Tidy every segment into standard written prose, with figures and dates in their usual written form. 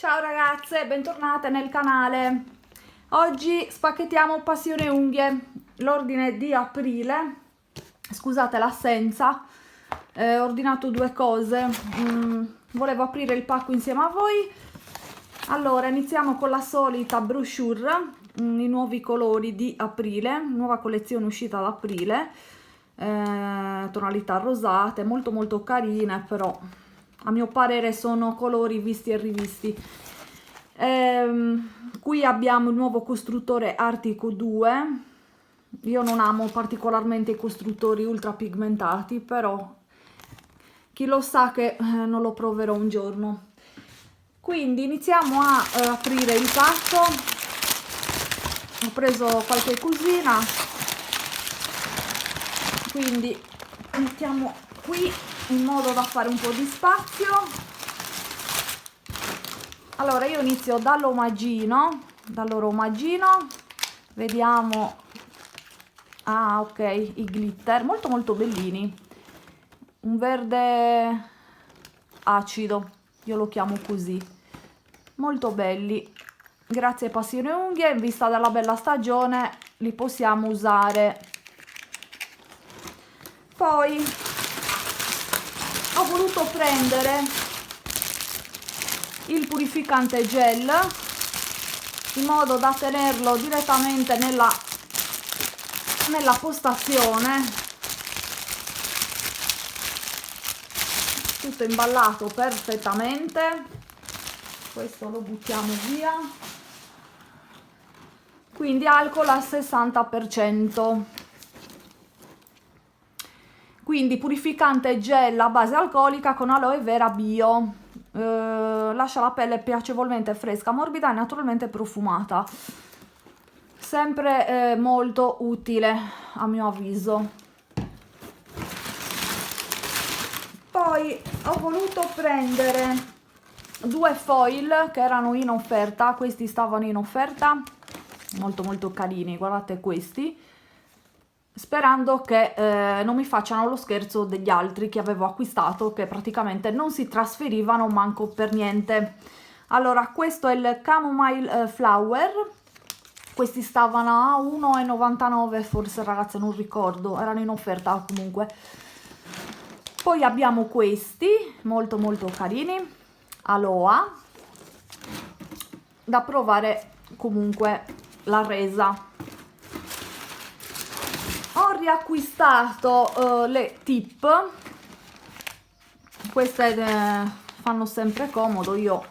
Ciao ragazze, bentornate nel canale. Oggi spacchettiamo Passione Unghie, l'ordine di aprile. Scusate l'assenza, ho ordinato due cose, volevo aprire il pacco insieme a voi. Allora, iniziamo con la solita brochure, i nuovi colori di aprile, nuova collezione uscita ad aprile, tonalità rosate, molto carine, però a mio parere sono colori visti e rivisti. Qui abbiamo il nuovo costruttore Artico 2. Io non amo particolarmente i costruttori ultra pigmentati, però chi lo sa che non lo proverò un giorno. Quindi iniziamo a aprire il pacco. Ho preso qualche cosina, quindi mettiamo qui in modo da fare un po' di spazio. Allora io inizio dal loro omaggino, vediamo. Ah, ok, i glitter molto bellini, un verde acido, io lo chiamo così, molto belli. Grazie Passione Unghie, in vista della bella stagione li possiamo usare. Poi ho voluto prendere il purificante gel in modo da tenerlo direttamente nella postazione, tutto imballato perfettamente. Questo lo buttiamo via. Quindi alcol al 60%. Quindi purificante gel a base alcolica con aloe vera bio, lascia la pelle piacevolmente fresca, morbida e naturalmente profumata. Sempre molto utile a mio avviso. Poi ho voluto prendere due foil che erano in offerta, questi stavano in offerta, molto carini, guardate questi, sperando che non mi facciano lo scherzo degli altri che avevo acquistato, che praticamente non si trasferivano manco per niente. Allora, questo è il Chamomile Flower, questi stavano a 1,99 forse, ragazze, non ricordo, erano in offerta comunque. Poi abbiamo questi molto carini, Aloha, da provare comunque la resa. Ho riacquistato le tip, queste fanno sempre comodo, io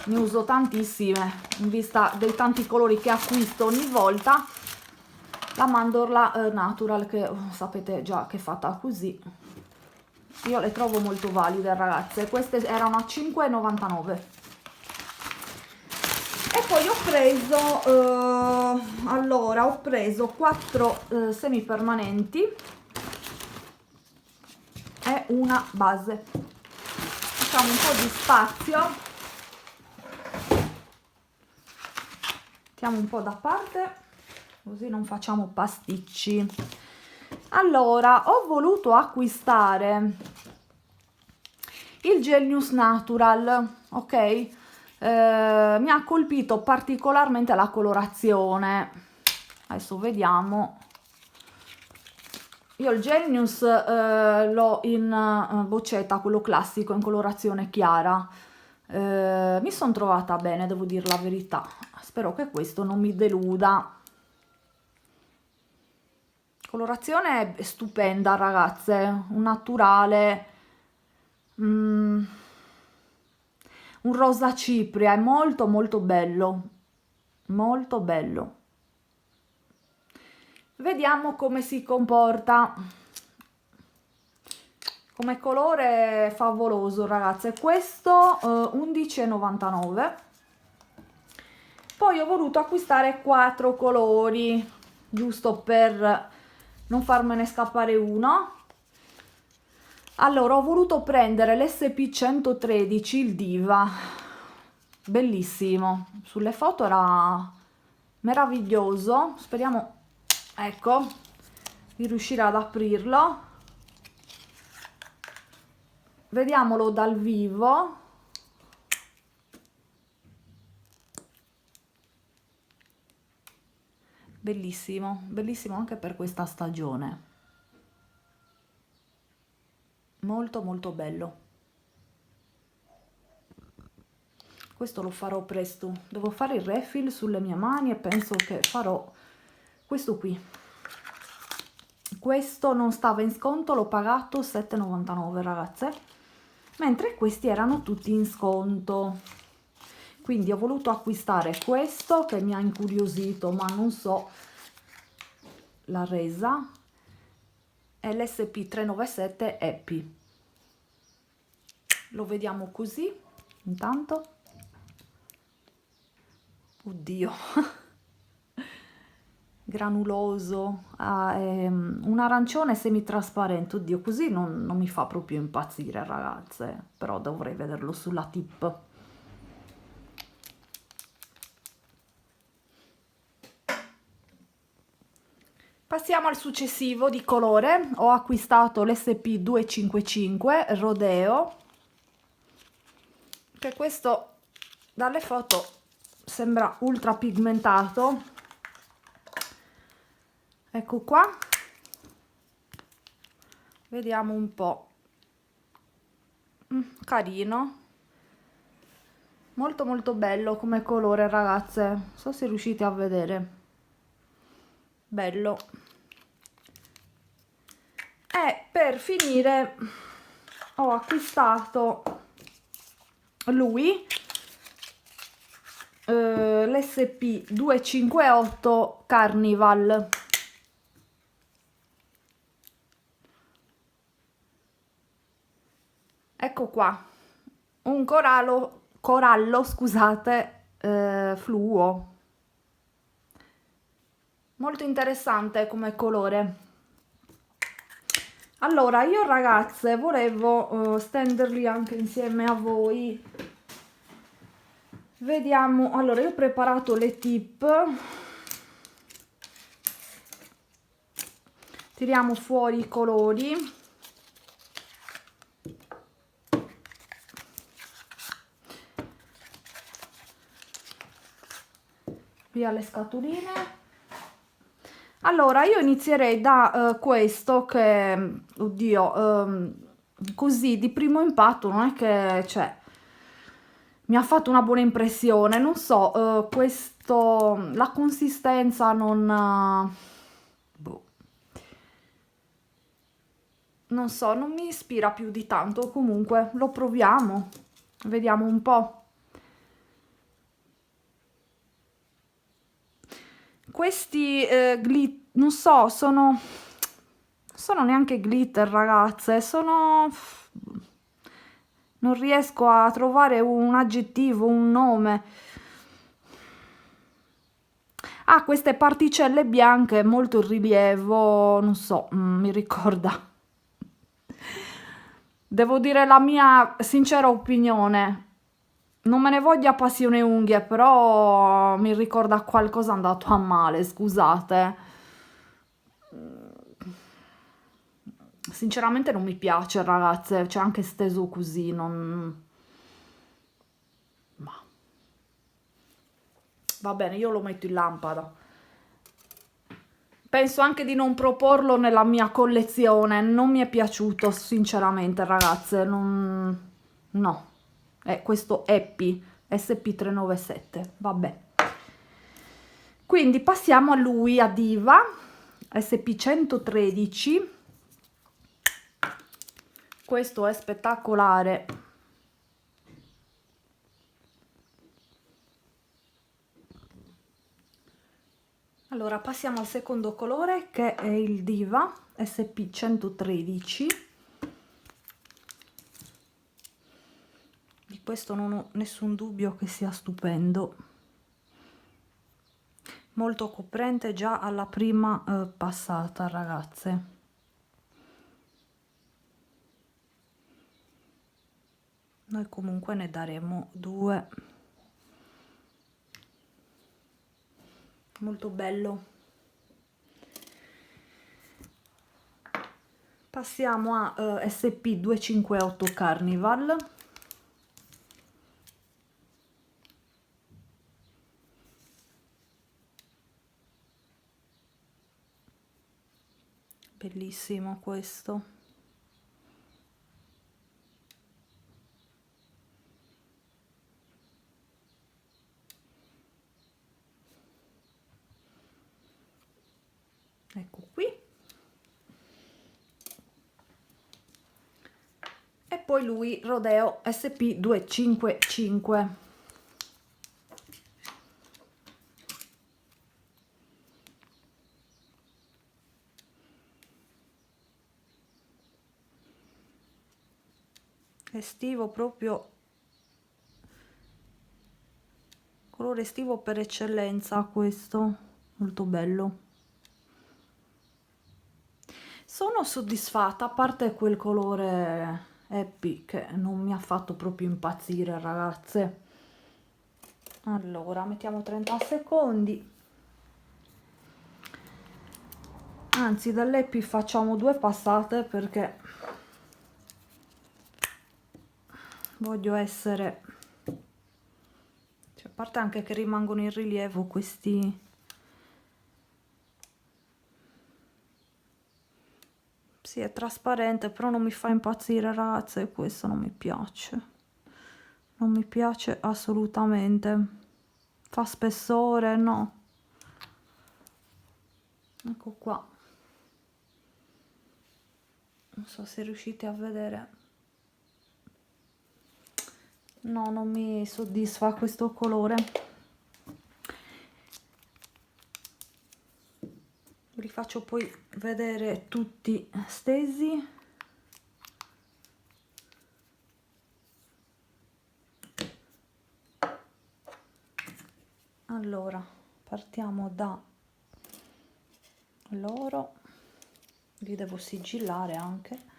ne uso tantissime in vista dei tanti colori che acquisto ogni volta. La mandorla natural, che sapete già che è fatta così, io le trovo molto valide, ragazze. Queste erano a 5,99. E poi ho preso allora ho preso 4 semipermanenti e una base. Facciamo un po' di spazio, mettiamo un po' da parte così non facciamo pasticci. Allora, ho voluto acquistare il Genius Natural, ok? Mi ha colpito particolarmente la colorazione. Adesso vediamo. Io il Genius l'ho in boccetta, quello classico, in colorazione chiara. Mi sono trovata bene, devo dire la verità. Spero che questo non mi deluda. Colorazione stupenda, ragazze, un naturale, un rosa cipria, è molto bello, molto bello. Vediamo come si comporta. Come colore è favoloso, ragazze. Questo 11,99. Poi ho voluto acquistare 4 colori, giusto per non farmene scappare uno. Allora, ho voluto prendere l'SP113, il Diva, bellissimo, sulle foto era meraviglioso. Speriamo, ecco, di riuscire ad aprirlo. Vediamolo dal vivo. bellissimo, bellissimo anche per questa stagione, molto molto bello. Questo lo farò presto, devo fare il refill sulle mie mani e penso che farò questo qui. Questo non stava in sconto, l'ho pagato 7,99 ragazze, mentre questi erano tutti in sconto, quindi ho voluto acquistare questo che mi ha incuriosito, ma non so la resa, è l'SP397 Epi. Lo vediamo così intanto. Oddio, granuloso, un arancione semitrasparente. Oddio, così non mi fa proprio impazzire ragazze, però dovrei vederlo sulla tip. Passiamo al successivo di colore. Ho acquistato l'SP255 Rodeo, che questo dalle foto sembra ultra pigmentato. Ecco qua, vediamo un po'. Carino, molto molto bello come colore ragazze, non so se riuscite a vedere, bello. E per finire ho acquistato lui, l'SP258 Carnival. Ecco qua, un corallo, scusate, fluo. Molto interessante come colore. Allora, io ragazze volevo stenderli anche insieme a voi. Vediamo, allora io ho preparato le tip. Tiriamo fuori i colori. Via le scatoline. Allora io inizierei da questo che, oddio, così di primo impatto non è che, cioè, mi ha fatto una buona impressione, non so, questo, la consistenza non, boh, non so, non mi ispira più di tanto, comunque lo proviamo, vediamo un po'. Questi non so, sono neanche glitter ragazze, non riesco a trovare un aggettivo, un nome. Ah, queste particelle bianche, molto in rilievo, non so, mi ricorda. Devo dire la mia sincera opinione. Non me ne voglia passione unghie, però mi ricorda qualcosa andato a male, scusate. Sinceramente non mi piace, ragazze, c'è anche steso così, non... Ma... Va bene, io lo metto in lampada. Penso anche di non proporlo nella mia collezione, non mi è piaciuto, sinceramente, ragazze, non... No. Questo Epi, SP397, vabbè. Quindi passiamo a lui, a Diva, SP113. Questo è spettacolare. Allora passiamo al secondo colore che è il Diva SP113. Di questo non ho nessun dubbio che sia stupendo, molto coprente già alla prima passata, ragazze. Noi comunque ne daremo 2. Molto bello. Passiamo a SP258 Carnival. Bellissimo questo. Ecco qui. E poi lui Rodeo SP255. Estivo proprio, colore estivo per eccellenza questo, molto bello. Sono soddisfatta, a parte quel colore Happy che non mi ha fatto proprio impazzire, ragazze. Allora mettiamo 30 secondi, anzi dall'Happy facciamo 2 passate perché voglio essere, cioè, a parte anche che rimangono in rilievo questi, sì è trasparente però non mi fa impazzire, ragazze, e questo non mi piace, non mi piace assolutamente, fa spessore, no. Ecco qua, non so se riuscite a vedere. No, non mi soddisfa questo colore. Vi faccio poi vedere tutti stesi. Allora, partiamo da loro, li devo sigillare anche.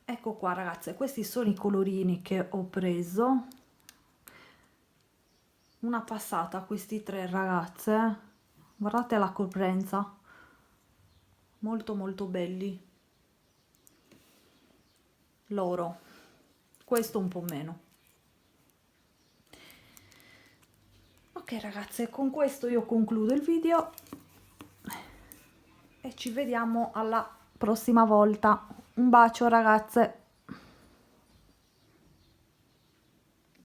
Ecco qua, ragazze, questi sono i colorini che ho preso. Una passata a questi 3, ragazze, guardate la coprenza, molto molto belli. Loro, questo un po' meno. Ok, ragazze, con questo io concludo il video e ci vediamo alla prossima volta. Un bacio, ragazze.